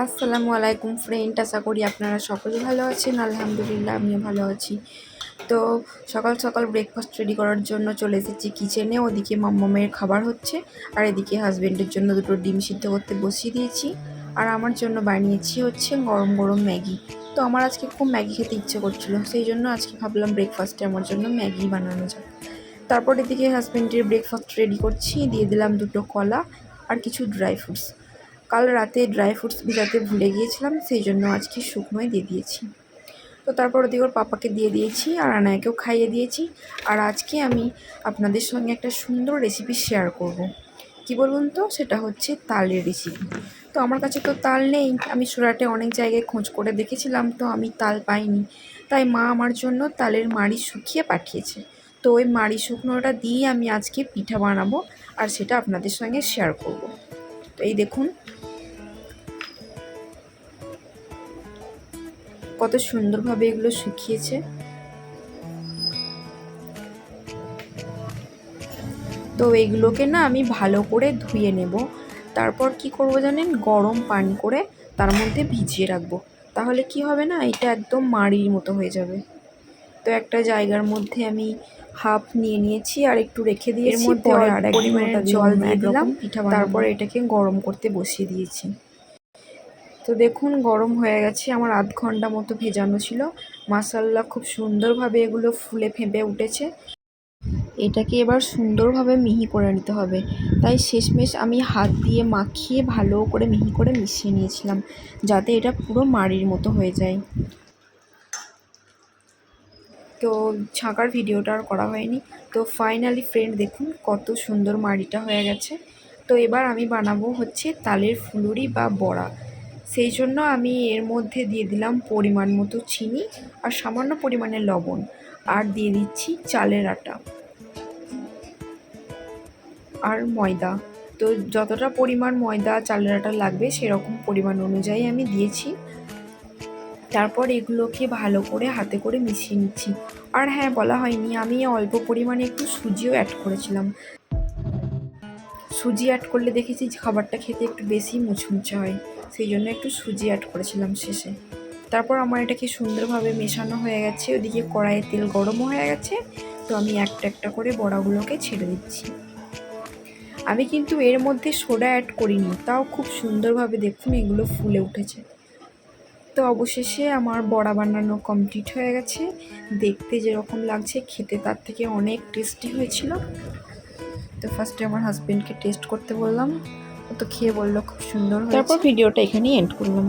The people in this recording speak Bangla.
আসসালামু আলাইকুম ফ্রেন্ড, আশা করি আপনারা সকলে ভালো আছেন। আলহামদুলিল্লাহ আমিও ভালো আছি। তো সকাল সকাল ব্রেকফাস্ট রেডি করার জন্য চলে এসেছি কিচেনে। ওদিকে মাম্মামের খাবার হচ্ছে, আর এদিকে হাজব্যান্ডের জন্য দুটো ডিম সিদ্ধ করতে বসিয়ে দিয়েছি। আর আমার জন্য বানিয়েছি হচ্ছে গরম গরম ম্যাগি। তো আমার আজকে খুব ম্যাগি খেতে ইচ্ছে করছিল, সেই জন্য আজকে ভাবলাম ব্রেকফাস্টে আমার জন্য ম্যাগি বানানো যাক। তারপর এদিকে হাজব্যান্ডের ব্রেকফাস্ট রেডি করছি, দিয়ে দিলাম দুটো কলা আর কিছু ড্রাই ফ্রুটস। কাল রাতে ড্রাই ফ্রুটস ভিজাতে ভুলে গিয়েছিলাম, সেই জন্য আজকে শুকনোয় দিয়ে দিয়েছি। তো তারপর ওদিকে ওর পাপাকে দিয়ে দিয়েছি আর আনায়াকেও খাইয়ে দিয়েছি। আর আজকে আমি আপনাদের সঙ্গে একটা সুন্দর রেসিপি শেয়ার করব। কি বলুন তো, সেটা হচ্ছে তালের রেসিপি। তো আমার কাছে তো তাল নেই, আমি সুরাটে অনেক জায়গায় খোঁজ করে দেখেছিলাম, তো আমি তাল পাইনি। তাই মা আমার জন্য তালের মাড়ি শুকিয়ে পাঠিয়েছে। তো ওই মাড়ি শুকনোটা দিয়ে আমি আজকে পিঠা বানাবো, আর সেটা আপনাদের সঙ্গে শেয়ার করব। তো এই দেখুন কত সুন্দরভাবে এগুলো শুকিয়েছে। তো এইগুলোকে না আমি ভালো করে ধুয়ে নেব। তারপর কি করব জানেন, গরম পানি করে তার মধ্যে ভিজিয়ে রাখবো। তাহলে কি হবে না, এটা একদম মাড়ির মতো হয়ে যাবে। তো একটা জায়গার মধ্যে আমি হাফ নিয়ে নিয়েছি আর একটু রেখে দিয়েছি। এর মধ্যে অল্প পরিমাণের জল দিয়ে দিলাম, তারপর এটাকে গরম করতে বসিয়ে দিয়েছি। তো দেখুন গরম হয়ে গেছে, আমার আধ ঘন্টা মতো ভেজানো ছিল। মাশাআল্লাহ খুব সুন্দরভাবে এগুলো ফুলে ফেঁপে উঠেছে। এটাকে এবার সুন্দরভাবে মিহি করে নিতে হবে। তাই শেষমেশ আমি হাত দিয়ে মাখিয়ে ভালো করে মিহি করে মিশিয়ে নিয়েছিলাম, যাতে এটা পুরো মাড়ির মতো হয়ে যায়। তো ছাঁকার ভিডিওটা আর করা হয়নি। তো ফাইনালি ফ্রেন্ড দেখুন কত সুন্দর মাড়িটা হয়ে গেছে। তো এবার আমি বানাবো হচ্ছে তালের ফুলুরি বা বড়া। সেই জন্য আমি এর মধ্যে দিয়ে দিলাম পরিমাণ মতো চিনি আর সামান্য পরিমাণে লবণ, আর দিয়ে দিচ্ছি চালের আটা আর ময়দা। তো যতটা পরিমাণ ময়দা চালের আটা লাগবে সেরকম পরিমাণ অনুযায়ী আমি দিয়েছি। তারপর এগুলোকে ভালো করে হাতে করে মিশিয়ে নিচ্ছি। আর হ্যাঁ, বলা হয়নি, আমি অল্প পরিমাণে একটু সুজিও অ্যাড করেছিলাম। সুজি অ্যাড করলে দেখেছি খাবারটা খেতে একটু বেশি মুচমুচে হয়, সেই জন্য একটু সুজি অ্যাড করেছিলাম শেষে। তারপর আমার এটাকে সুন্দরভাবে মেশানো হয়ে গেছে, ওদিকে কড়াইয়ে তেল গরমও হয়ে গেছে। তো আমি একটা একটা করে বড়াগুলোকে ছেড়ে দিচ্ছি। আমি কিন্তু এর মধ্যে সোডা অ্যাড করিনি, তাও খুব সুন্দরভাবে দেখুন এগুলো ফুলে উঠেছে। তো অবশেষে আমার বড়া বানানো কমপ্লিট হয়ে গেছে। দেখতে যেরকম লাগছে, খেতে তার থেকে অনেক টেস্টি হয়েছিল। তো ফার্স্টে আমার হাজব্যান্ডকে টেস্ট করতে বললাম, ও তো খেয়ে বললো খুব সুন্দর হয়েছে। তারপর ভিডিওটা এখানেই এন্ড করলাম।